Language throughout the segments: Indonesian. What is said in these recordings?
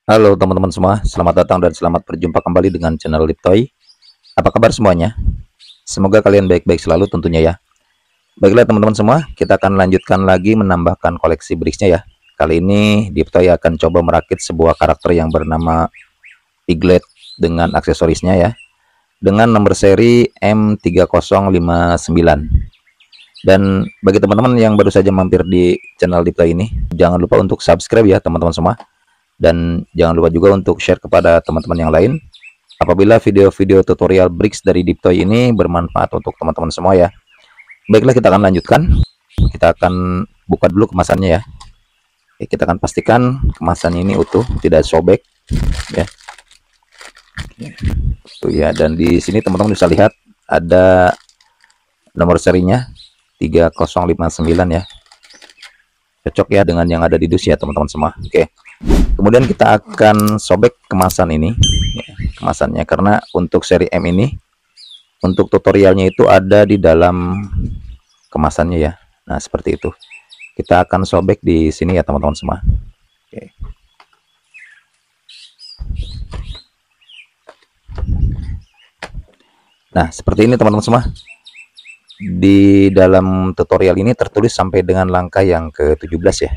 Halo teman-teman semua, selamat datang dan selamat berjumpa kembali dengan channel Liptoy. Apa kabar semuanya? Semoga kalian baik-baik selalu tentunya ya. Baiklah teman-teman semua, kita akan lanjutkan lagi menambahkan koleksi bricksnya ya. Kali ini Liptoy akan coba merakit sebuah karakter yang bernama Piglet dengan aksesorisnya ya. Dengan nomor seri M3059. Dan bagi teman-teman yang baru saja mampir di channel Liptoy ini, jangan lupa untuk subscribe ya teman-teman semua. Dan jangan lupa juga untuk share kepada teman-teman yang lain apabila video-video tutorial bricks dari Diptoy ini bermanfaat untuk teman-teman semua ya. Baiklah, kita akan lanjutkan. Kita akan buka dulu kemasannya ya. Oke, kita akan pastikan kemasan ini utuh, tidak sobek ya. Tuh ya, dan di sini teman-teman bisa lihat ada nomor serinya 3059 ya. Cocok ya dengan yang ada di dus ya teman-teman semua. Oke. Kemudian kita akan sobek kemasan ini ya, kemasannya, karena untuk seri M ini untuk tutorialnya itu ada di dalam kemasannya ya. Nah, seperti itu. Kita akan sobek di sini ya teman-teman semua. Oke. Nah, seperti ini teman-teman semua. Di dalam tutorial ini tertulis sampai dengan langkah yang ke-17 ya.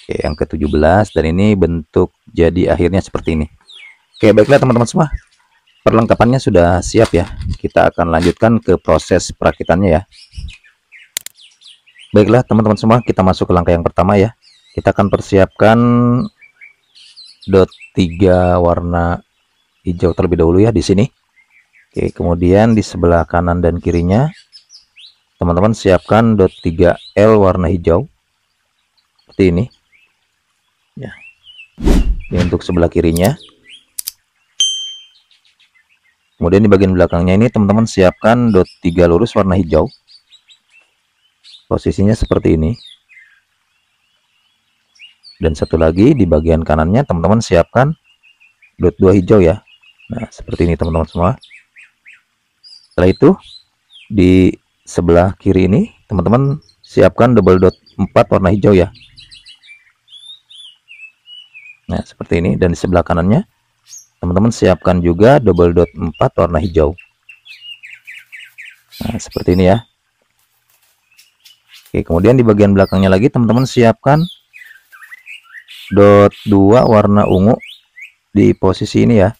Oke, yang ke-17, dan ini bentuk jadi akhirnya seperti ini. Oke, baiklah teman-teman semua. Perlengkapannya sudah siap ya. Kita akan lanjutkan ke proses perakitannya ya. Baiklah teman-teman semua, kita masuk ke langkah yang pertama ya. Kita akan persiapkan dot 3 warna hijau terlebih dahulu ya di sini. Oke, kemudian di sebelah kanan dan kirinya teman-teman siapkan dot 3L warna hijau seperti ini ya. Ini untuk sebelah kirinya. Kemudian di bagian belakangnya ini teman-teman siapkan dot 3 lurus warna hijau. Posisinya seperti ini. Dan satu lagi di bagian kanannya teman-teman siapkan dot 2 hijau ya. Nah, seperti ini teman-teman semua. Setelah itu di sebelah kiri ini teman-teman siapkan double dot 4 warna hijau ya. Nah, seperti ini. Dan di sebelah kanannya teman-teman siapkan juga double dot 4 warna hijau. Nah, seperti ini ya. Oke, kemudian di bagian belakangnya lagi teman-teman siapkan dot 2 warna ungu di posisi ini ya.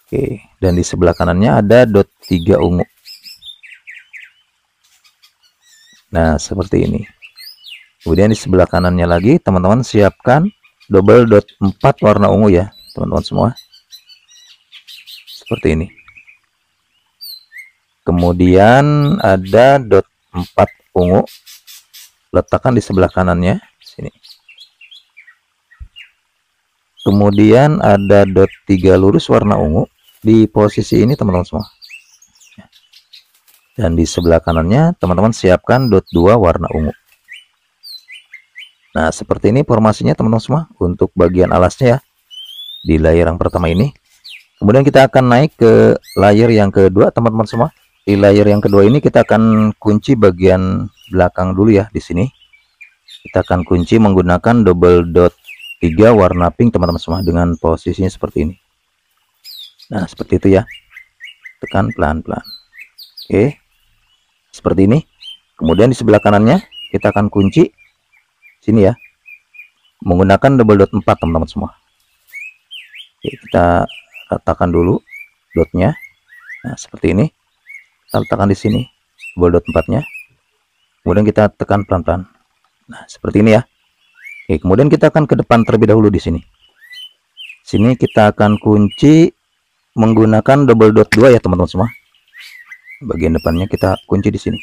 Oke, dan di sebelah kanannya ada dot 3 ungu. Nah, seperti ini. Kemudian di sebelah kanannya lagi teman-teman siapkan double dot 4 warna ungu ya teman-teman semua, seperti ini. Kemudian ada dot 4 ungu, letakkan di sebelah kanannya sini. Kemudian ada dot 3 lurus warna ungu di posisi ini teman-teman semua, dan di sebelah kanannya teman-teman siapkan dot 2 warna ungu. Nah, seperti ini formasinya teman-teman semua untuk bagian alasnya ya di layer yang pertama ini. Kemudian kita akan naik ke layer yang kedua teman-teman semua. Di layer yang kedua ini kita akan kunci bagian belakang dulu ya di sini. Kita akan kunci menggunakan double dot 3 warna pink teman-teman semua dengan posisinya seperti ini. Nah, seperti itu ya. Tekan pelan-pelan. Oke. Seperti ini. Kemudian di sebelah kanannya kita akan kunci sini ya, menggunakan double dot 4 teman-teman semua. Oke, kita ratakan dulu dotnya. Nah, seperti ini. Kita letakkan di sini double dot 4-nya. Kemudian kita tekan pelan-pelan. Nah, seperti ini ya. Oke, kemudian kita akan ke depan terlebih dahulu di sini. Sini kita akan kunci menggunakan double dot 2 ya teman-teman semua. Bagian depannya kita kunci di sini.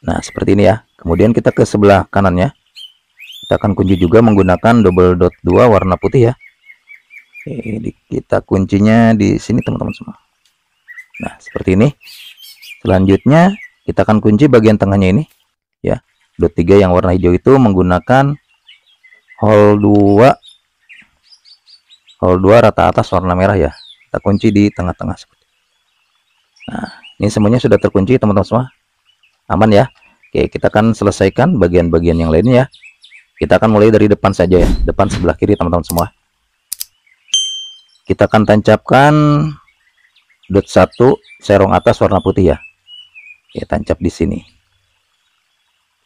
Nah, seperti ini ya. Kemudian kita ke sebelah kanannya. Kita akan kunci juga menggunakan double dot 2 warna putih ya. Oke, kita kuncinya di sini teman-teman semua. Nah, seperti ini. Selanjutnya kita akan kunci bagian tengahnya ini ya. Dot 3 yang warna hijau itu menggunakan hole 2 rata atas warna merah ya. Kita kunci di tengah-tengah seperti. Nah, ini semuanya sudah terkunci teman-teman semua. Aman ya. Oke, kita akan selesaikan bagian-bagian yang lainnya. Kita akan mulai dari depan saja ya, depan sebelah kiri teman-teman semua. Kita akan tancapkan dot 1 serong atas warna putih ya. Oke, tancap di sini.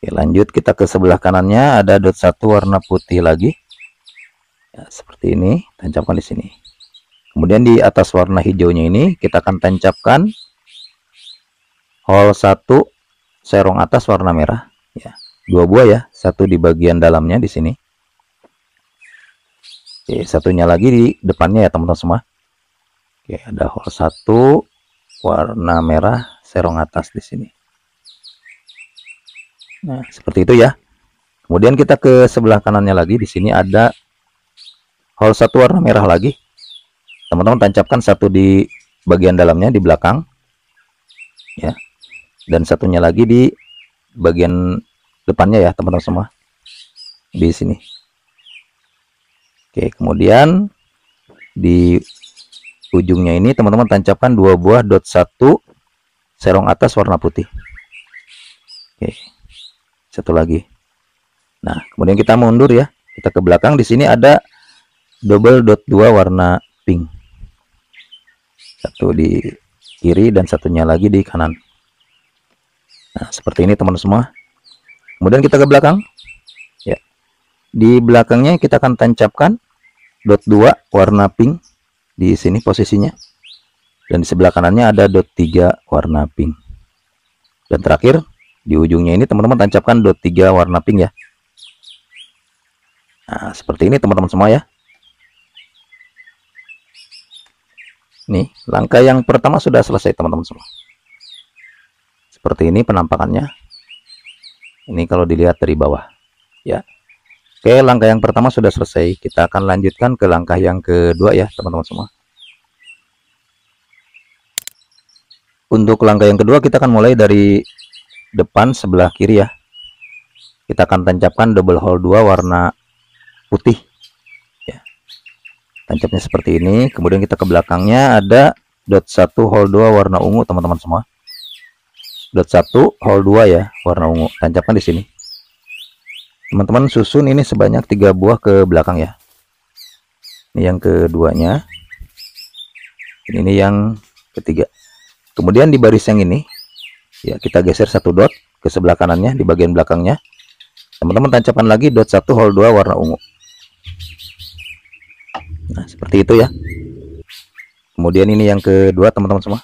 Oke, lanjut kita ke sebelah kanannya, ada dot 1 warna putih lagi. Ya, seperti ini, tancapkan di sini. Kemudian di atas warna hijaunya ini kita akan tancapkan hole 1 serong atas warna merah ya. 2 buah ya, satu di bagian dalamnya di sini. Oke, satunya lagi di depannya ya teman-teman semua. Oke, ada hole 1 warna merah serong atas di sini. Nah, seperti itu ya. Kemudian kita ke sebelah kanannya lagi, di sini ada hole 1 warna merah lagi. Teman-teman tancapkan satu di bagian dalamnya di belakang ya, dan satunya lagi di bagian depannya ya teman-teman semua, di sini. Oke, kemudian di ujungnya ini teman-teman tancapkan 2 buah dot 1 serong atas warna putih. Oke, satu lagi. Nah, kemudian kita mundur ya, kita ke belakang. Di sini ada double dot 2 warna pink, satu di kiri dan satunya lagi di kanan. Nah, seperti ini teman-teman semua. Kemudian kita ke belakang ya, di belakangnya kita akan tancapkan dot 2 warna pink di sini posisinya, dan di sebelah kanannya ada dot 3 warna pink. Dan terakhir di ujungnya ini teman-teman tancapkan dot 3 warna pink ya. Nah, seperti ini teman-teman semua ya. Nih, langkah yang pertama sudah selesai teman-teman semua. Seperti ini penampakannya. Ini kalau dilihat dari bawah ya. Oke, langkah yang pertama sudah selesai. Kita akan lanjutkan ke langkah yang kedua ya teman-teman semua. Untuk langkah yang kedua kita akan mulai dari depan sebelah kiri ya. Kita akan tancapkan double hole 2 warna putih ya. Tancapnya seperti ini. Kemudian kita ke belakangnya ada dot 1 hole 2 warna ungu teman-teman semua. Dot 1 hole 2 ya warna ungu, tancapkan di sini. Teman-teman susun ini sebanyak 3 buah ke belakang ya. Ini yang keduanya, ini yang ketiga. Kemudian di baris yang ini ya, kita geser 1 dot ke sebelah kanannya di bagian belakangnya. Teman-teman tancapkan lagi dot 1 hole 2 warna ungu. Nah, seperti itu ya. Kemudian ini yang kedua teman-teman semua.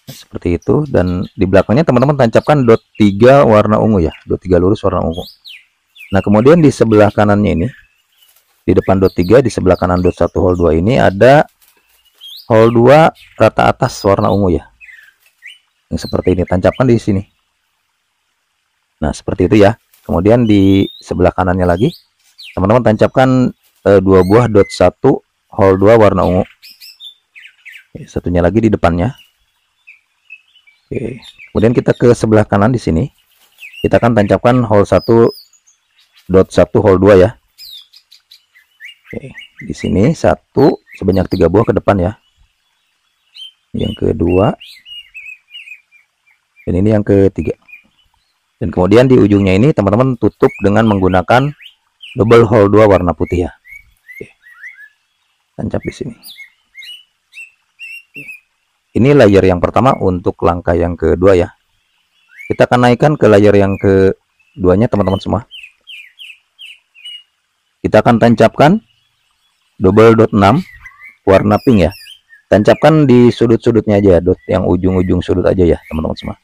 Nah, seperti itu, dan di belakangnya teman-teman tancapkan dot 3 warna ungu ya, dot 3 lurus warna ungu. Nah, kemudian di sebelah kanannya ini, di depan dot 3, di sebelah kanan dot 1 hole 2 ini ada hole 2 rata atas warna ungu ya. Yang seperti ini, tancapkan di sini. Nah, seperti itu ya. Kemudian di sebelah kanannya lagi, teman-teman tancapkan 2 buah dot 1 hole 2 warna ungu. Oke, satunya lagi di depannya. Oke, kemudian kita ke sebelah kanan di sini. Kita akan tancapkan hole 1 dot 1 hole 2 ya. Oke, di sini satu sebanyak 3 buah ke depan ya. Yang kedua, dan ini yang ketiga. Dan kemudian di ujungnya ini teman-teman tutup dengan menggunakan double hole 2 warna putih ya. Tancap di sini. Ini layer yang pertama untuk langkah yang kedua ya. Kita akan naikkan ke layer yang keduanya teman-teman semua. Kita akan tancapkan double dot 6 warna pink ya. Tancapkan di sudut-sudutnya aja, dot yang ujung-ujung sudut aja ya teman-teman semua.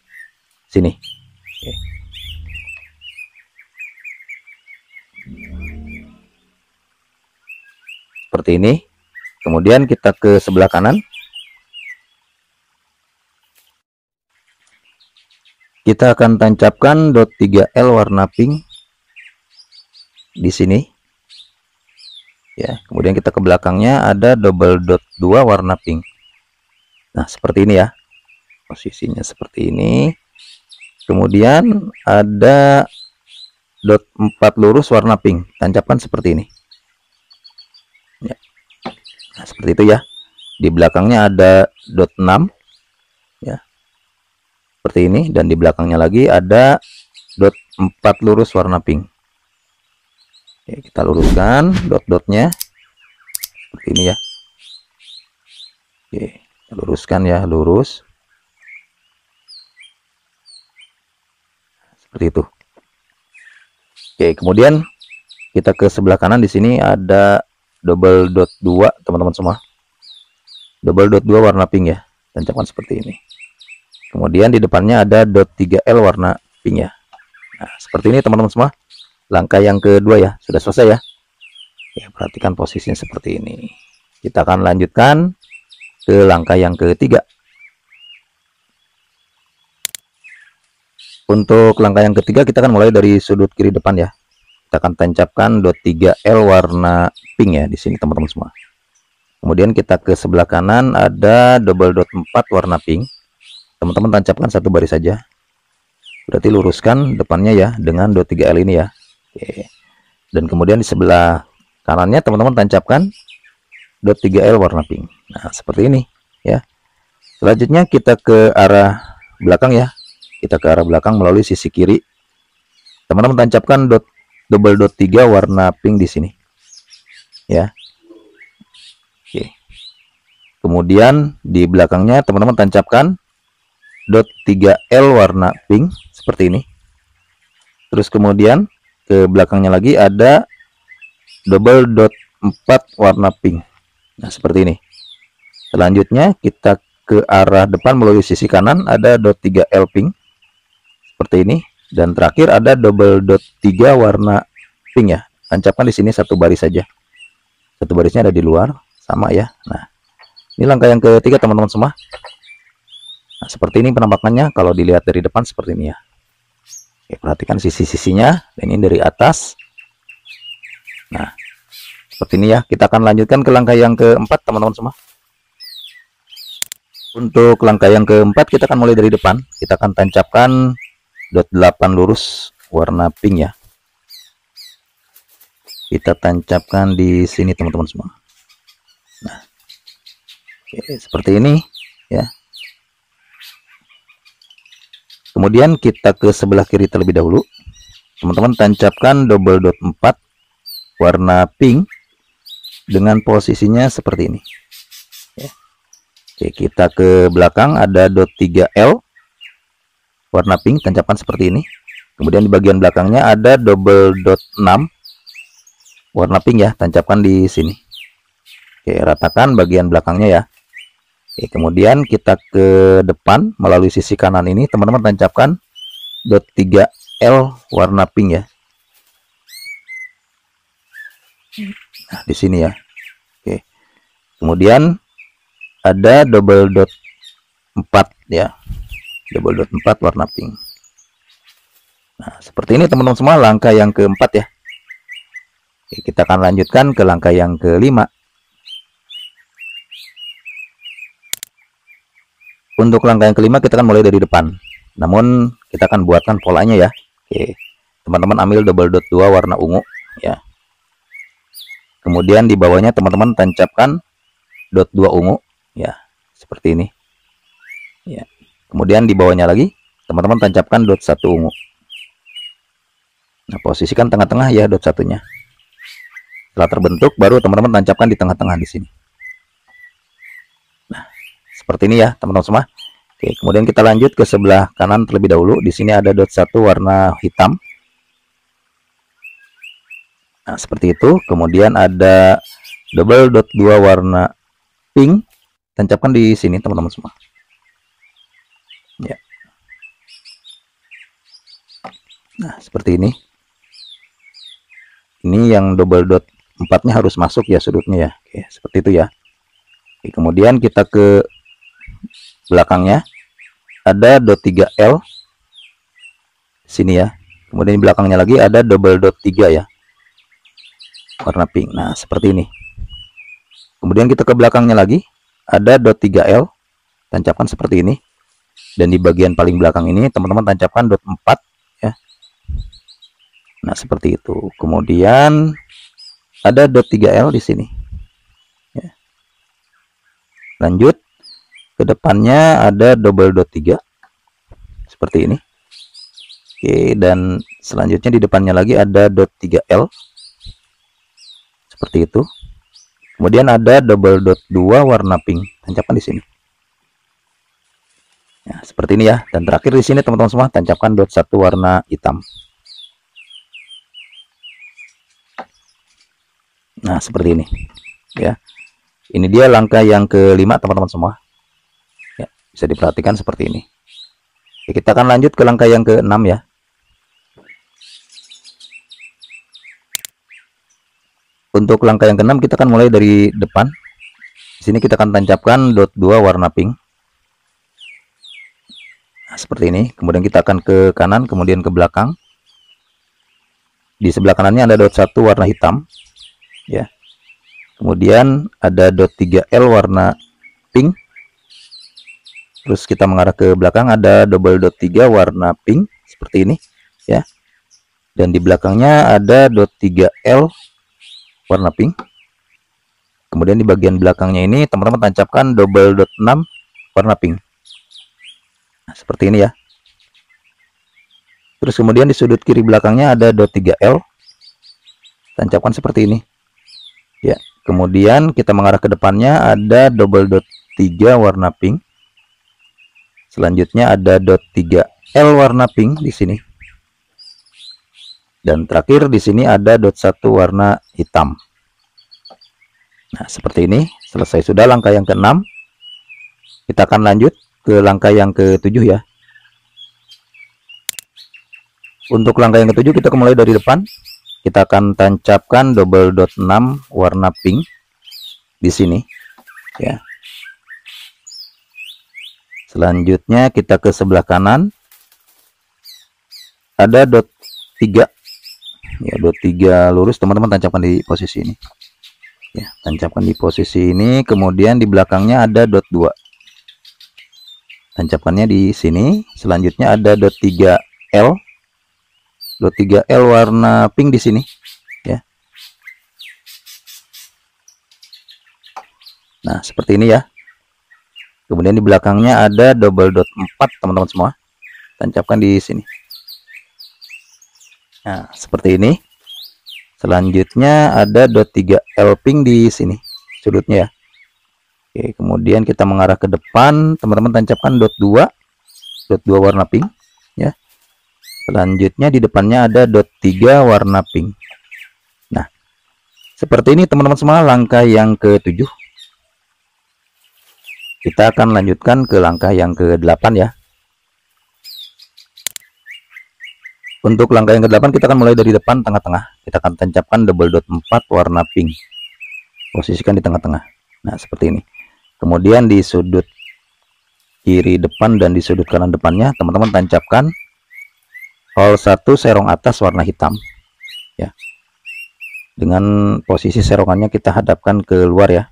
Sini. Oke. Seperti ini. Kemudian kita ke sebelah kanan. Kita akan tancapkan dot 3L warna pink di sini. Ya, kemudian kita ke belakangnya ada double dot 2 warna pink. Nah, seperti ini ya. Posisinya seperti ini. Kemudian ada dot 4 lurus warna pink. Tancapkan seperti ini. Ya. Nah, seperti itu ya. Di belakangnya ada dot 6 ya. Seperti ini, dan di belakangnya lagi ada dot 4 lurus warna pink. Oke, kita luruskan dot-dotnya seperti ini ya. Oke, kita luruskan ya, lurus seperti itu. Oke, kemudian kita ke sebelah kanan. Di sini ada double dot 2 teman-teman semua. Double dot 2 warna pink ya, tancapkan seperti ini. Kemudian di depannya ada dot 3L warna pink ya. Nah, seperti ini teman-teman semua. Langkah yang kedua ya, sudah selesai ya. Oke, perhatikan posisinya seperti ini. Kita akan lanjutkan ke langkah yang ketiga. Untuk langkah yang ketiga kita akan mulai dari sudut kiri depan ya. Kita akan tancapkan dot 3L warna pink ya di sini teman-teman semua. Kemudian kita ke sebelah kanan ada double dot 4 warna pink. Teman-teman tancapkan satu baris saja. Berarti luruskan depannya ya dengan dot 3L ini ya. Oke. Dan kemudian di sebelah kanannya teman-teman tancapkan dot 3L warna pink. Nah, seperti ini ya. Selanjutnya kita ke arah belakang ya. Kita ke arah belakang melalui sisi kiri. Teman-teman tancapkan double dot 3 warna pink di sini. Ya. Oke. Kemudian di belakangnya teman-teman tancapkan dot 3L warna pink seperti ini. Terus kemudian ke belakangnya lagi ada double dot 4 warna pink. Nah, seperti ini. Selanjutnya kita ke arah depan melalui sisi kanan ada dot 3L pink seperti ini, dan terakhir ada double dot 3 warna pink ya. Tancapkan di sini satu baris saja. Satu barisnya ada di luar, sama ya. Nah, ini langkah yang ketiga teman-teman semua. Nah, seperti ini penampakannya kalau dilihat dari depan seperti ini ya. Oke, perhatikan sisi-sisinya, ini dari atas. Nah, seperti ini ya. Kita akan lanjutkan ke langkah yang keempat teman-teman semua. Untuk langkah yang keempat kita akan mulai dari depan. Kita akan tancapkan dot 8 lurus warna pink ya. Kita tancapkan di sini teman-teman semua. Nah, oke, seperti ini ya. Kemudian kita ke sebelah kiri terlebih dahulu. Teman-teman tancapkan double dot 4 warna pink dengan posisinya seperti ini. Oke, kita ke belakang ada dot 3L warna pink, tancapkan seperti ini. Kemudian di bagian belakangnya ada double dot 6 warna pink ya, tancapkan di sini. Oke, ratakan bagian belakangnya ya. Oke, kemudian kita ke depan melalui sisi kanan ini, teman-teman tancapkan dot 3L warna pink ya. Nah, di sini ya. Oke. Kemudian ada double dot 4 ya. Double dot 4 warna pink. Nah, seperti ini teman-teman semua langkah yang keempat ya. Oke, kita akan lanjutkan ke langkah yang kelima. Untuk langkah yang kelima kita akan mulai dari depan. Namun kita akan buatkan polanya ya. Oke. Teman-teman ambil double dot 2 warna ungu ya. Kemudian di bawahnya teman-teman tancapkan dot 2 ungu ya, seperti ini. Ya. Kemudian di bawahnya lagi teman-teman tancapkan dot 1 ungu. Nah, posisikan tengah-tengah ya dot satunya. Setelah terbentuk baru teman-teman tancapkan di tengah-tengah di sini. Nah, seperti ini ya teman-teman semua. Oke, kemudian kita lanjut ke sebelah kanan terlebih dahulu. Di sini ada dot 1 warna hitam. Nah, seperti itu. Kemudian ada double dot 2 warna pink. Tancapkan di sini teman-teman semua. Ya. Nah, seperti ini. Ini yang double dot 4-nya harus masuk ya sudutnya ya. Oke, seperti itu ya. Oke, kemudian kita ke belakangnya ada dot 3L sini ya. Kemudian di belakangnya lagi ada double dot 3 ya, warna pink. Nah, seperti ini. Kemudian kita ke belakangnya lagi ada dot 3L, tancapkan seperti ini. Dan di bagian paling belakang ini teman-teman tancapkan dot 4 ya. Nah, seperti itu. Kemudian ada dot 3L di sini ya. Lanjut ke depannya ada double dot 3 seperti ini. Oke, dan selanjutnya di depannya lagi ada dot 3L seperti itu. Kemudian ada double dot 2 warna pink, tancapkan di sini. Nah, seperti ini ya. Dan terakhir di sini teman-teman semua, tancapkan dot 1 warna hitam. Nah, seperti ini ya. Ini dia langkah yang kelima teman-teman semua ya, bisa diperhatikan seperti ini. Oke, kita akan lanjut ke langkah yang keenam ya. Untuk langkah yang keenam kita akan mulai dari depan. Di sini kita akan tancapkan dot 2 warna pink. Nah, seperti ini. Kemudian kita akan ke kanan, kemudian ke belakang. Di sebelah kanannya ada dot 1 warna hitam ya. Kemudian ada dot 3L warna pink. Terus kita mengarah ke belakang, ada double dot 3 warna pink seperti ini ya. Dan di belakangnya ada dot 3L warna pink. Kemudian di bagian belakangnya ini teman-teman tancapkan double dot 6 warna pink. Nah, seperti ini ya. Terus kemudian di sudut kiri belakangnya ada dot 3L. Tancapkan seperti ini ya. Kemudian kita mengarah ke depannya, ada double dot 3 warna pink. Selanjutnya ada dot 3L warna pink di sini. Dan terakhir di sini ada dot 1 warna hitam. Nah, seperti ini. Selesai sudah langkah yang keenam. Kita akan lanjut ke langkah yang ketujuh ya. Untuk langkah yang ketujuh kita mulai dari depan. Kita akan tancapkan double dot 6 warna pink di sini ya. Selanjutnya kita ke sebelah kanan, ada dot 3 ya, dot 3 lurus, teman-teman tancapkan di posisi ini ya, tancapkan di posisi ini. Kemudian di belakangnya ada dot 2, tancapkannya di sini. Selanjutnya ada dot 3L, dot 3L warna pink di sini ya. Nah, seperti ini ya. Kemudian di belakangnya ada double dot 4 teman-teman semua, tancapkan di sini. Nah, seperti ini. Selanjutnya ada dot 3L pink di sini sudutnya ya. Oke, kemudian kita mengarah ke depan, teman-teman tancapkan dot 2 warna pink ya. Selanjutnya di depannya ada dot 3 warna pink. Nah, seperti ini teman-teman semua langkah yang ke-7. Kita akan lanjutkan ke langkah yang ke-8 ya. Untuk langkah yang ke-8 kita akan mulai dari depan, tengah-tengah. Kita akan tancapkan double dot 4 warna pink. Posisikan di tengah-tengah. Nah, seperti ini. Kemudian di sudut kiri depan dan di sudut kanan depannya teman-teman tancapkan hole 1 serong atas warna hitam ya. Dengan posisi serongannya kita hadapkan ke luar ya.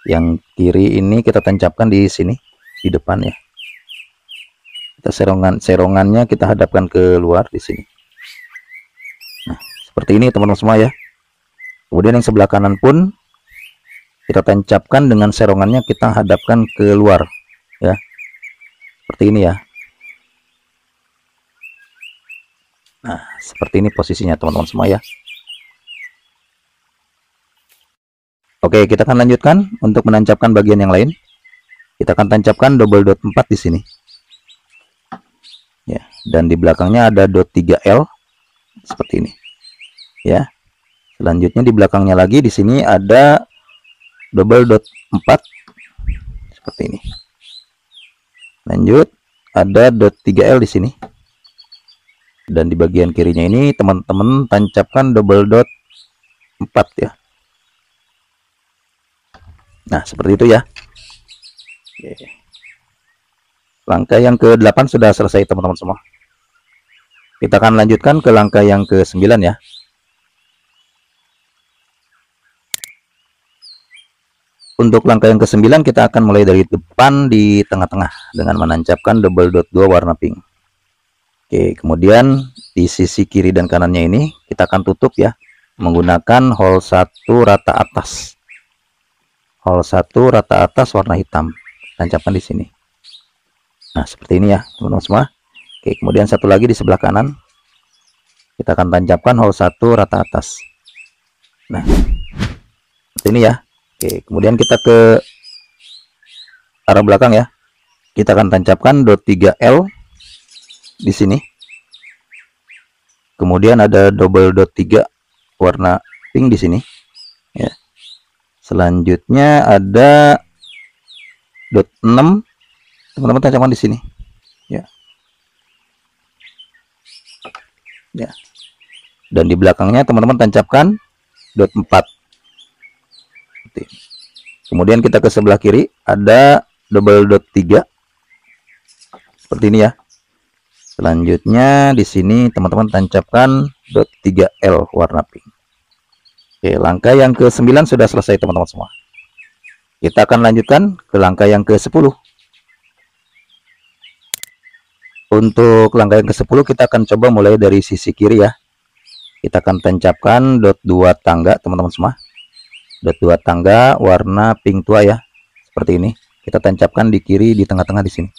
Yang kiri ini kita tancapkan di sini di depan ya. Kita serongannya kita hadapkan ke luar di sini. Nah, seperti ini teman-teman semua ya. Kemudian yang sebelah kanan pun kita tancapkan dengan serongannya kita hadapkan ke luar ya. Seperti ini ya. Nah, seperti ini posisinya teman-teman semua ya. Oke, kita akan lanjutkan untuk menancapkan bagian yang lain. Kita akan tancapkan double dot 4 di sini. Ya, dan di belakangnya ada dot 3L seperti ini. Ya. Selanjutnya di belakangnya lagi di sini ada double dot 4 seperti ini. Lanjut, ada dot 3L di sini. Dan di bagian kirinya ini teman-teman tancapkan double dot 4 ya. Nah, seperti itu ya. Oke. Langkah yang ke-8 sudah selesai teman-teman semua. Kita akan lanjutkan ke langkah yang ke-9 ya. Untuk langkah yang ke-9 kita akan mulai dari depan di tengah-tengah dengan menancapkan double dot 2 warna pink. Oke, kemudian di sisi kiri dan kanannya ini kita akan tutup ya menggunakan hole 1 rata atas. Hole 1 rata atas warna hitam. Tancapkan di sini. Nah, seperti ini ya, teman-teman semua. Oke, kemudian satu lagi di sebelah kanan. Kita akan tancapkan hole 1 rata atas. Nah, Ini ya. Oke, kemudian kita ke arah belakang ya. Kita akan tancapkan dot 3L di sini. Kemudian ada double dot 3 warna pink di sini ya. Selanjutnya ada dot 6, teman-teman tancapkan di sini ya. Ya. Dan di belakangnya teman-teman tancapkan dot 4. Kemudian kita ke sebelah kiri ada double dot 3 seperti ini ya. Selanjutnya di sini teman-teman tancapkan dot 3L warna pink. Oke, langkah yang ke-9 sudah selesai teman-teman semua. Kita akan lanjutkan ke langkah yang ke-10. Untuk langkah yang ke-10 kita akan coba mulai dari sisi kiri ya. Kita akan tancapkan dot 2 tangga teman-teman semua. Dot 2 tangga warna pink tua ya. Seperti ini. Kita tancapkan di kiri, di tengah-tengah di sini.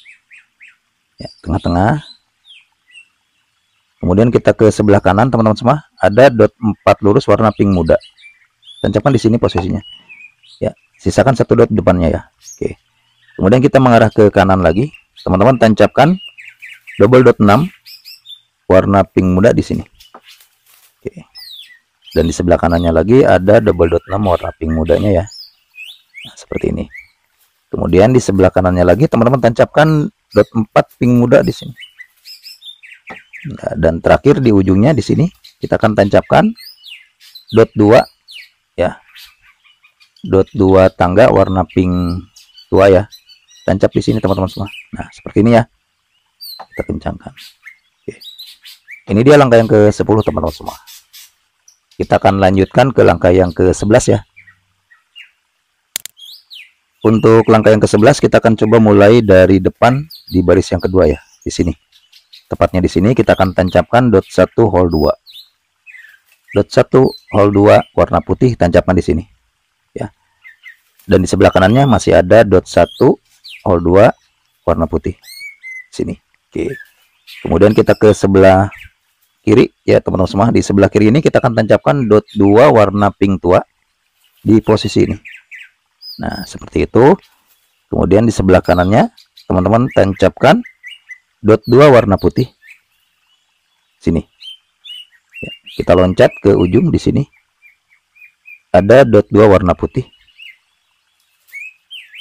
Ya, tengah-tengah. Kemudian kita ke sebelah kanan teman-teman semua, ada dot 4 lurus warna pink muda. Tancapkan di sini posisinya. Ya, sisakan 1 dot depannya ya. Oke. Kemudian kita mengarah ke kanan lagi. Teman-teman tancapkan double dot 6 warna pink muda di sini. Oke. Dan di sebelah kanannya lagi ada double dot 6 warna pink mudanya ya. Nah, seperti ini. Kemudian di sebelah kanannya lagi teman-teman tancapkan dot 4 pink muda di sini. Nah, dan terakhir di ujungnya di sini kita akan tancapkan dot 2 ya. Dot 2 tangga warna pink tua ya. Tancap di sini teman-teman semua. Nah, seperti ini ya. Kita kencangkan. Oke. Ini dia langkah yang ke-10 teman-teman semua. Kita akan lanjutkan ke langkah yang ke-11 ya. Untuk langkah yang ke-11 kita akan coba mulai dari depan di baris yang kedua ya, di sini. Tepatnya di sini kita akan tancapkan dot 1 hole 2. Dot 1 hole 2 warna putih tancapkan di sini. Ya. Dan di sebelah kanannya masih ada dot 1 hole 2 warna putih. Sini. Oke. Kemudian kita ke sebelah kiri ya teman-teman semua. Di sebelah kiri ini kita akan tancapkan dot 2 warna pink tua di posisi ini. Nah, seperti itu. Kemudian di sebelah kanannya teman-teman tancapkan dot 2 warna putih sini ya, kita loncat ke ujung di sini ada dot 2 warna putih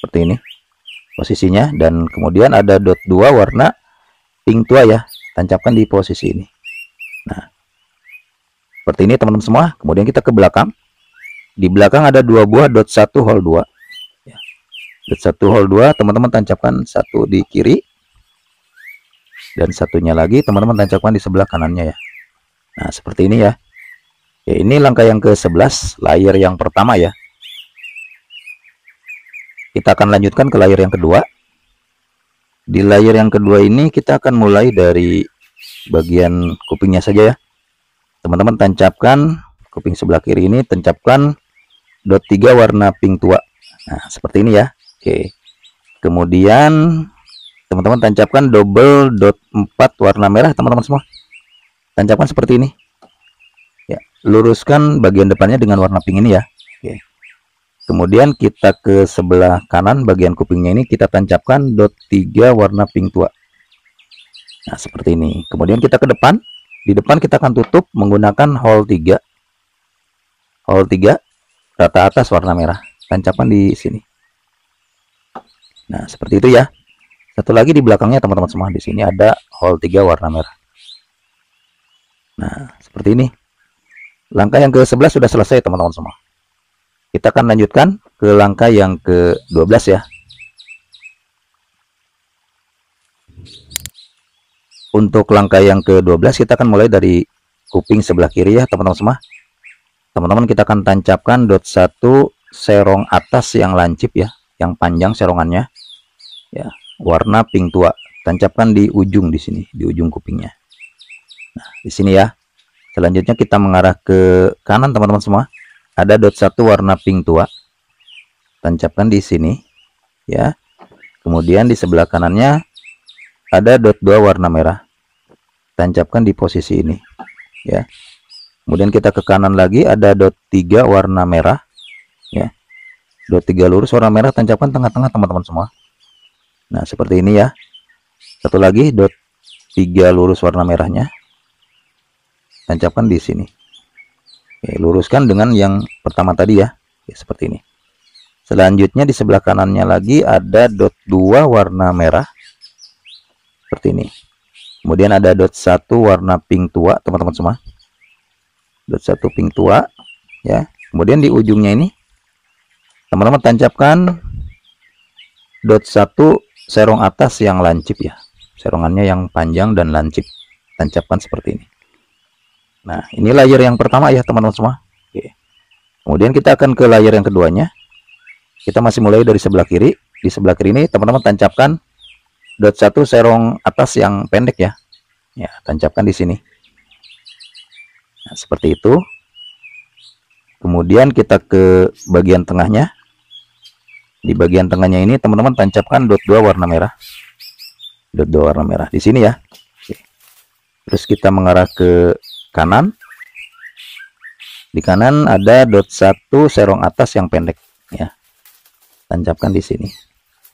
seperti ini posisinya, dan kemudian ada dot 2 warna pink tua ya, tancapkan di posisi ini. Nah, seperti ini teman-teman semua. Kemudian kita ke belakang. Di belakang ada 2 buah dot 1 hole 2 ya. Dot 1 hole 2 teman-teman tancapkan 1 di kiri dan satunya lagi teman-teman tancapkan di sebelah kanannya ya. Nah, seperti ini ya. Ya, ini langkah yang ke-11, layer yang pertama ya. Kita akan lanjutkan ke layer yang kedua. Di layer yang kedua ini kita akan mulai dari bagian kupingnya saja ya. Teman-teman tancapkan kuping sebelah kiri ini, tancapkan dot 3 warna pink tua. Nah, seperti ini ya. Oke. Kemudian teman-teman tancapkan double dot 4 warna merah teman-teman semua. Tancapkan seperti ini ya, luruskan bagian depannya dengan warna pink ini ya. Oke. Kemudian kita ke sebelah kanan bagian kupingnya ini kita tancapkan dot 3 warna pink tua. Nah, seperti ini. Kemudian kita ke depan. Di depan kita akan tutup menggunakan hole 3. Hole 3 rata atas warna merah. Tancapkan di sini. Nah, seperti itu ya. Satu lagi di belakangnya teman-teman semua, di sini ada hole 3 warna merah. Nah, seperti ini. Langkah yang ke-11 sudah selesai teman-teman semua. Kita akan lanjutkan ke langkah yang ke-12 ya. Untuk langkah yang ke-12 kita akan mulai dari kuping sebelah kiri ya teman-teman semua. Teman-teman kita akan tancapkan dot 1 serong atas yang lancip ya, yang panjang serongannya. Ya, warna pink tua. Tancapkan di ujung di sini, di ujung kupingnya. Nah, di sini ya. Selanjutnya kita mengarah ke kanan teman-teman semua. Ada dot 1 warna pink tua. Tancapkan di sini ya. Kemudian di sebelah kanannya ada dot 2 warna merah. Tancapkan di posisi ini ya. Kemudian kita ke kanan lagi ada dot 3 warna merah ya. dot 3 lurus warna merah, tancapkan tengah-tengah teman-teman semua. Nah, seperti ini ya. Satu lagi dot 3 lurus warna merahnya, tancapkan di sini. Oke, luruskan dengan yang pertama tadi ya. Oke, seperti ini. Selanjutnya di sebelah kanannya lagi ada dot 2 warna merah, seperti ini. Kemudian ada dot 1 warna pink tua teman-teman semua. Dot 1 pink tua ya. Kemudian di ujungnya ini teman-teman tancapkan dot 1 serong atas yang lancip ya. Serongannya yang panjang dan lancip. Tancapkan seperti ini. Nah, ini layer yang pertama ya teman-teman semua. Oke. Kemudian kita akan ke layer yang keduanya. Kita masih mulai dari sebelah kiri. Di sebelah kiri ini teman-teman tancapkan dot 1 serong atas yang pendek ya. Ya, tancapkan di sini. Nah, seperti itu. Kemudian kita ke bagian tengahnya. Di bagian tengahnya ini teman-teman tancapkan dot 2 warna merah. Dot 2 warna merah di sini ya. Oke. Terus kita mengarah ke kanan. Di kanan ada dot 1 serong atas yang pendek ya. Tancapkan di sini.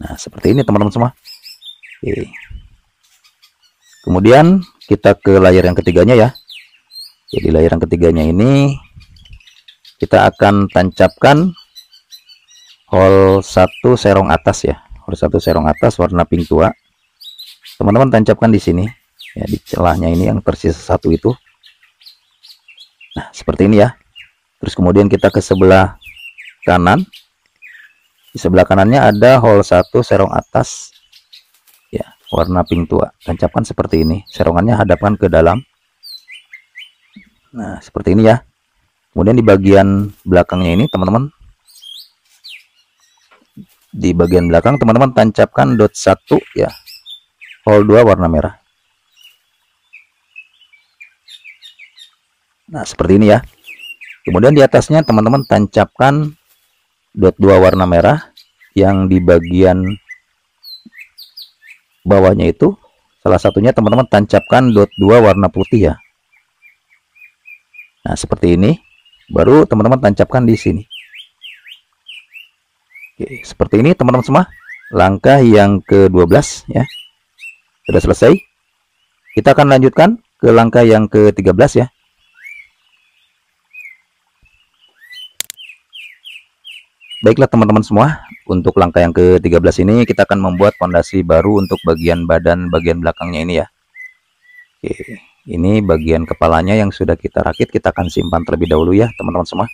Nah, seperti ini teman-teman semua. Oke. Kemudian kita ke layer yang ketiganya ya. Jadi layer yang ketiganya ini kita akan tancapkan hole 1 serong atas ya. Hole 1 serong atas warna pink tua. Teman-teman tancapkan di sini ya, di celahnya ini yang tersisa satu itu. Nah, seperti ini ya. Terus kemudian kita ke sebelah kanan. Di sebelah kanannya ada hole 1 serong atas ya, warna pink tua. Tancapkan seperti ini. Serongannya hadapkan ke dalam. Nah, seperti ini ya. Kemudian di bagian belakangnya ini teman-teman, di bagian belakang teman-teman tancapkan dot 1 ya, hole 2 warna merah. Nah, seperti ini ya. Kemudian di atasnya teman-teman tancapkan dot 2 warna merah yang di bagian bawahnya itu salah satunya teman-teman tancapkan dot 2 warna putih ya. Nah, seperti ini. Baru teman-teman tancapkan di sini. Oke, seperti ini teman-teman semua. Langkah yang ke-12 ya. Sudah selesai. Kita akan lanjutkan ke langkah yang ke-13 ya. Baiklah teman-teman semua, untuk langkah yang ke-13 ini kita akan membuat fondasi baru untuk bagian badan bagian belakangnya ini ya. Oke, ini bagian kepalanya yang sudah kita rakit, kita akan simpan terlebih dahulu ya teman-teman semua.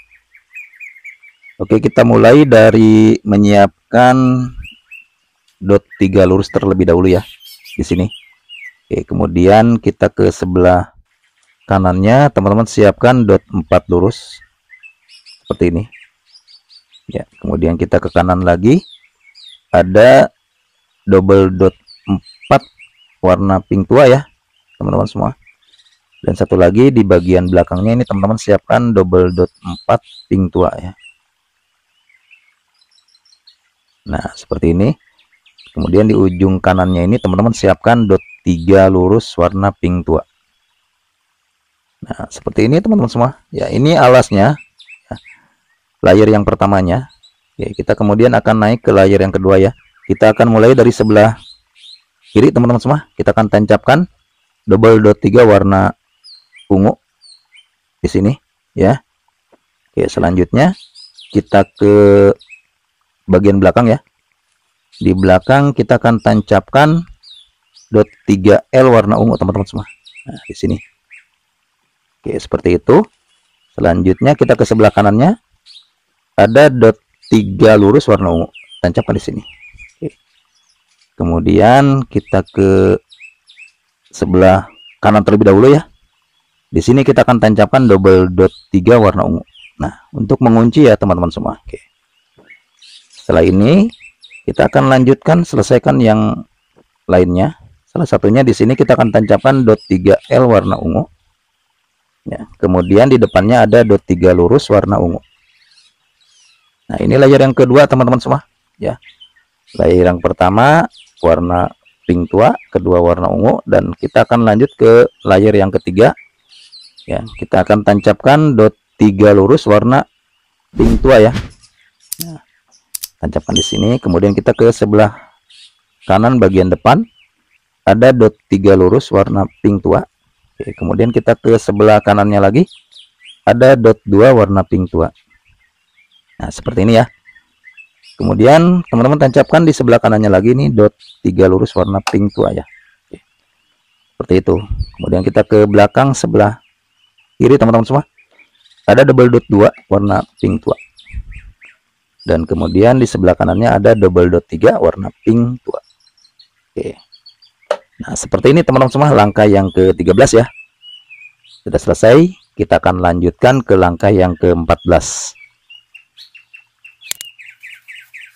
Oke, kita mulai dari menyiapkan dot 3 lurus terlebih dahulu ya di sini. Oke, kemudian kita ke sebelah kanannya teman-teman siapkan dot 4 lurus seperti ini ya. Kemudian kita ke kanan lagi ada double dot 4 warna pink tua ya teman-teman semua. Dan satu lagi di bagian belakangnya ini teman-teman siapkan double dot 4 pink tua ya. Nah, seperti ini. Kemudian di ujung kanannya ini teman-teman siapkan dot 3 lurus warna pink tua. Nah, seperti ini teman-teman semua. Ya, ini alasnya. Ya, layer yang pertamanya. Ya, kita kemudian akan naik ke layer yang kedua ya. Kita akan mulai dari sebelah kiri teman-teman semua. Kita akan tancapkan double dot 3 warna ungu di sini ya. Oke, selanjutnya kita ke bagian belakang ya. Di belakang kita akan tancapkan dot 3L warna ungu teman-teman semua. Nah, di sini. Oke, seperti itu. Selanjutnya kita ke sebelah kanannya ada dot 3 lurus warna ungu. Tancapkan di sini. Oke. Kemudian kita ke sebelah kanan terlebih dahulu ya. Di sini kita akan tancapkan double dot 3 warna ungu. Nah, untuk mengunci ya teman-teman semua. Oke. Setelah ini kita akan lanjutkan selesaikan yang lainnya. Salah satunya di sini kita akan tancapkan dot 3L warna ungu. Ya, kemudian di depannya ada dot 3 lurus warna ungu. Nah, ini layer yang kedua teman-teman semua ya. Layer yang pertama warna pink tua, kedua warna ungu, dan kita akan lanjut ke layer yang ketiga ya. Kita akan tancapkan dot 3 lurus warna pink tua ya. Nah, tancapkan di sini. Kemudian kita ke sebelah kanan bagian depan ada dot 3 lurus warna pink tua. Oke, kemudian kita ke sebelah kanannya lagi ada dot 2 warna pink tua. Nah, seperti ini ya. Kemudian teman-teman tancapkan di sebelah kanannya lagi nih dot 3 lurus warna pink tua ya. Oke, seperti itu. Kemudian kita ke belakang sebelah kiri teman-teman semua ada double dot 2 warna pink tua. Dan kemudian di sebelah kanannya ada double dot 3 warna pink tua. Oke. Nah, seperti ini teman-teman semua langkah yang ke-13 ya. Sudah selesai, kita akan lanjutkan ke langkah yang ke-14.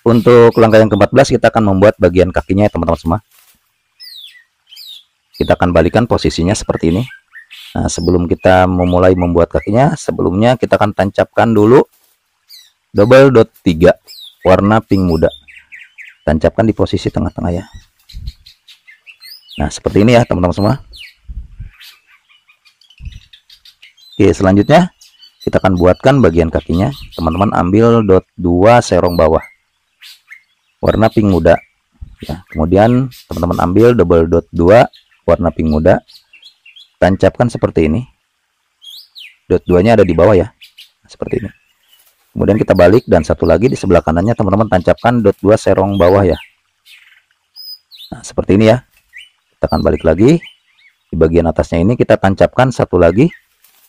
Untuk langkah yang ke-14 kita akan membuat bagian kakinya ya teman-teman semua. Kita akan balikan posisinya seperti ini. Nah, sebelum kita memulai membuat kakinya, sebelumnya kita akan tancapkan dulu double dot 3 warna pink muda. Tancapkan di posisi tengah-tengah ya. Nah, seperti ini ya teman-teman semua. Oke, selanjutnya kita akan buatkan bagian kakinya. Teman-teman ambil dot 2 serong bawah warna pink muda ya. Kemudian teman-teman ambil double dot 2 warna pink muda, tancapkan seperti ini. Dot 2 nya ada di bawah ya, seperti ini. Kemudian kita balik dan satu lagi di sebelah kanannya teman-teman tancapkan dot 2 serong bawah ya. Nah, seperti ini ya. Kita akan balik lagi di bagian atasnya ini kita tancapkan satu lagi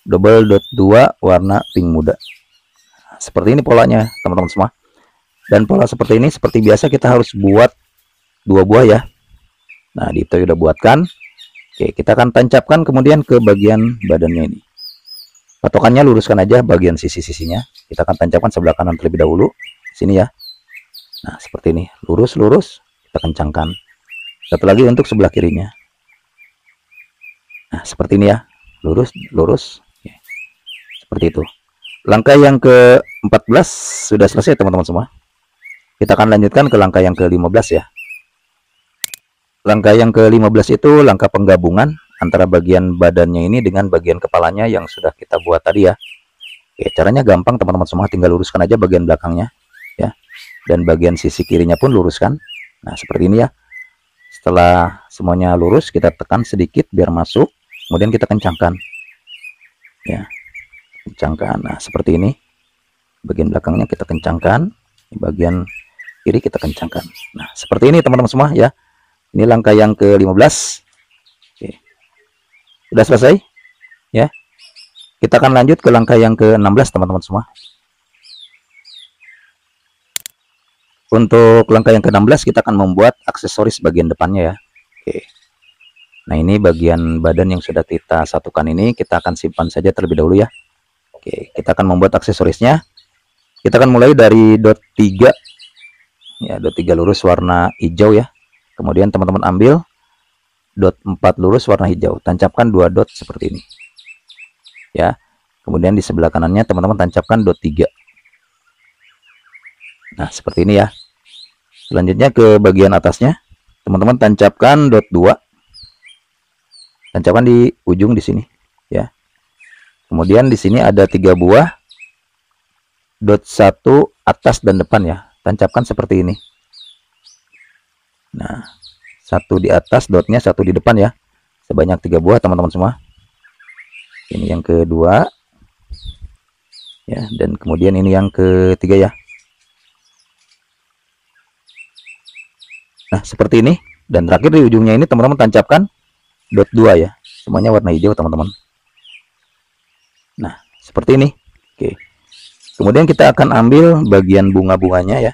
double dot 2 warna pink muda. Nah, seperti ini polanya teman-teman semua. Dan pola seperti ini seperti biasa kita harus buat 2 buah ya. Nah, di itu udah buatkan. Oke, kita akan tancapkan kemudian ke bagian badannya ini. Patokannya luruskan aja bagian sisi-sisinya. Kita akan tancapkan sebelah kanan terlebih dahulu. Sini ya. Nah, seperti ini. Lurus-lurus kita kencangkan. Satu lagi untuk sebelah kirinya. Nah, seperti ini ya. Lurus, lurus. Oke. Seperti itu. Langkah yang ke-14 sudah selesai teman-teman semua. Kita akan lanjutkan ke langkah yang ke-15 ya. Langkah yang ke-15 itu langkah penggabungan antara bagian badannya ini dengan bagian kepalanya yang sudah kita buat tadi ya. Oke, caranya gampang teman-teman semua, tinggal luruskan aja bagian belakangnya ya. Dan bagian sisi kirinya pun luruskan. Nah, seperti ini ya. Setelah semuanya lurus, kita tekan sedikit biar masuk, kemudian kita kencangkan ya, kencangkan. Nah, seperti ini. Bagian belakangnya kita kencangkan, bagian kiri kita kencangkan. Nah, seperti ini teman-teman semua ya. Ini langkah yang ke-15. Oke. Sudah selesai ya. Kita akan lanjut ke langkah yang ke-16 teman-teman semua. Untuk langkah yang ke-16 kita akan membuat aksesoris bagian depannya ya. Oke. Nah, ini bagian badan yang sudah kita satukan ini kita akan simpan saja terlebih dahulu ya. Oke, kita akan membuat aksesorisnya. Kita akan mulai dari dot 3 ya, dot 3 lurus warna hijau ya. Kemudian teman-teman ambil dot 4 lurus warna hijau, tancapkan 2 dot seperti ini ya. Kemudian di sebelah kanannya teman-teman tancapkan dot 3. Nah, seperti ini ya. Selanjutnya ke bagian atasnya teman-teman tancapkan dot 2, tancapkan di ujung di sini ya. Kemudian di sini ada 3 buah dot 1 atas dan depan ya, tancapkan seperti ini. Nah, 1 di atas, dotnya 1 di depan ya, sebanyak 3 buah teman-teman semua. Ini yang kedua ya, dan kemudian ini yang ketiga ya. Nah, seperti ini. Dan terakhir di ujungnya ini teman-teman tancapkan dot 2 ya, semuanya warna hijau teman-teman. Nah, seperti ini. Oke, kemudian kita akan ambil bagian bunga-bunganya ya,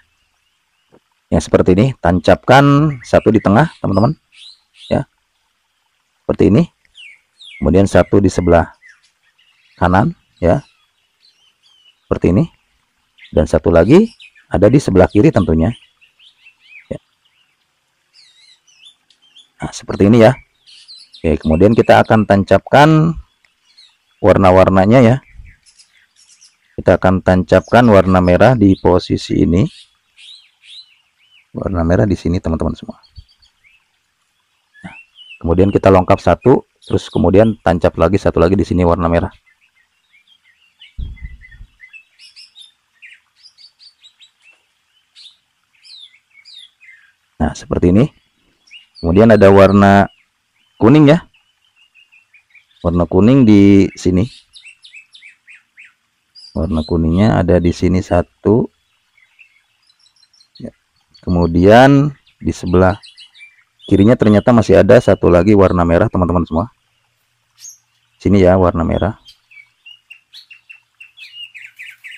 yang seperti ini, tancapkan 1 di tengah teman-teman ya, seperti ini. Kemudian 1 di sebelah kanan ya, seperti ini, dan 1 lagi ada di sebelah kiri tentunya ya. Nah, seperti ini ya. Oke, kemudian kita akan tancapkan warna-warnanya ya. Kita akan tancapkan warna merah di posisi ini, warna merah di sini teman-teman semua. Nah, kemudian kita lengkap 1, terus kemudian tancap lagi 1 lagi di sini warna merah. Nah, seperti ini. Kemudian ada warna kuning ya. Warna kuning di sini. Warna kuningnya ada di sini satu. Kemudian di sebelah kirinya ternyata masih ada satu lagi warna merah, teman-teman semua. Sini ya, warna merah.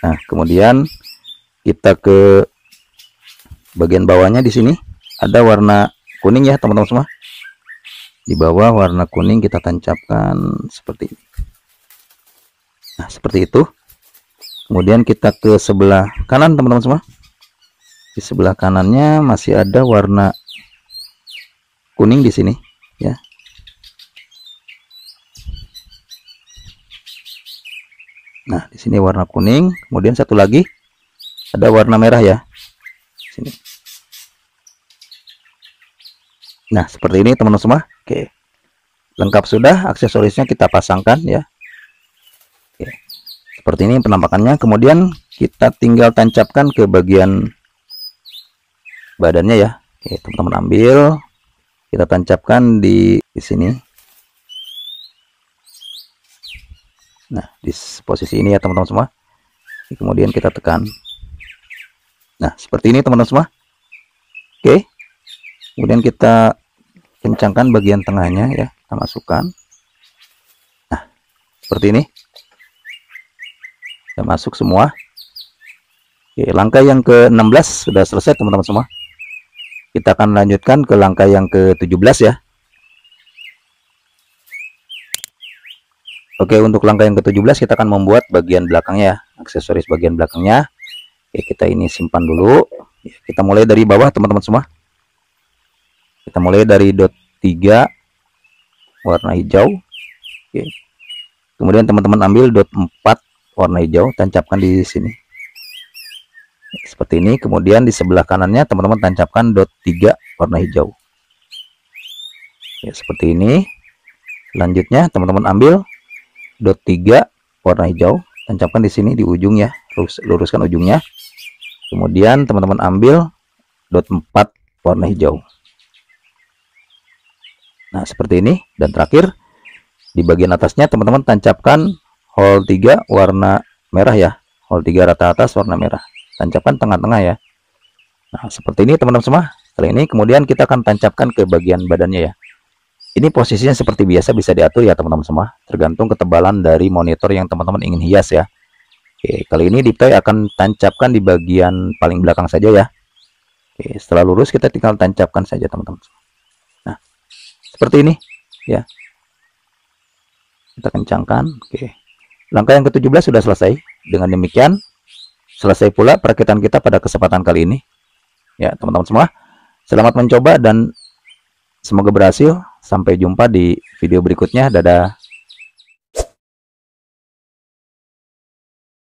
Nah, kemudian kita ke bagian bawahnya. Di sini ada warna kuning ya, teman-teman semua. Di bawah warna kuning kita tancapkan seperti ini. Nah, seperti itu. Kemudian kita ke sebelah kanan, teman-teman semua. Di sebelah kanannya masih ada warna kuning di sini ya. Nah, di sini warna kuning. Kemudian satu lagi ada warna merah ya. Sini. Nah, seperti ini teman-teman semua. Oke. Lengkap sudah, aksesorisnya kita pasangkan ya. Oke. Seperti ini penampakannya. Kemudian kita tinggal tancapkan ke bagian badannya ya. Oke, teman-teman ambil, kita tancapkan di sini. Nah, di posisi ini ya teman-teman semua. Kemudian kita tekan. Nah, seperti ini teman-teman semua. Oke. Kemudian kita kencangkan bagian tengahnya ya, kita masukkan. Nah, seperti ini. Sudah masuk semua. Oke, langkah yang ke-16 sudah selesai teman-teman semua. Kita akan lanjutkan ke langkah yang ke-17 ya. Oke, untuk langkah yang ke-17 kita akan membuat bagian belakangnya ya, aksesoris bagian belakangnya. Oke, kita ini simpan dulu. Kita mulai dari bawah teman-teman semua. Kita mulai dari dot 3 warna hijau. Oke. Kemudian teman-teman ambil dot 4 warna hijau, tancapkan di sini. Seperti ini. Kemudian di sebelah kanannya teman-teman tancapkan dot 3 warna hijau. Ya, seperti ini. Selanjutnya teman-teman ambil dot 3 warna hijau, tancapkan di sini di ujung ya, luruskan ujungnya. Kemudian teman-teman ambil dot 4 warna hijau. Nah, seperti ini. Dan terakhir di bagian atasnya teman-teman tancapkan hole 3 warna merah ya, hole 3 rata atas warna merah, tancapkan tengah-tengah ya. Nah, seperti ini teman-teman semua. Setelah ini kemudian kita akan tancapkan ke bagian badannya ya. Ini posisinya seperti biasa, bisa diatur ya teman-teman semua, tergantung ketebalan dari monitor yang teman-teman ingin hias ya. Oke, kali ini Diptoy akan tancapkan di bagian paling belakang saja ya. Oke, setelah lurus kita tinggal tancapkan saja teman-teman. Nah, seperti ini ya. Kita kencangkan. Oke. Langkah yang ke-17 sudah selesai. Dengan demikian selesai pula perakitan kita pada kesempatan kali ini. Ya, teman-teman semua, selamat mencoba dan semoga berhasil. Sampai jumpa di video berikutnya. Dadah.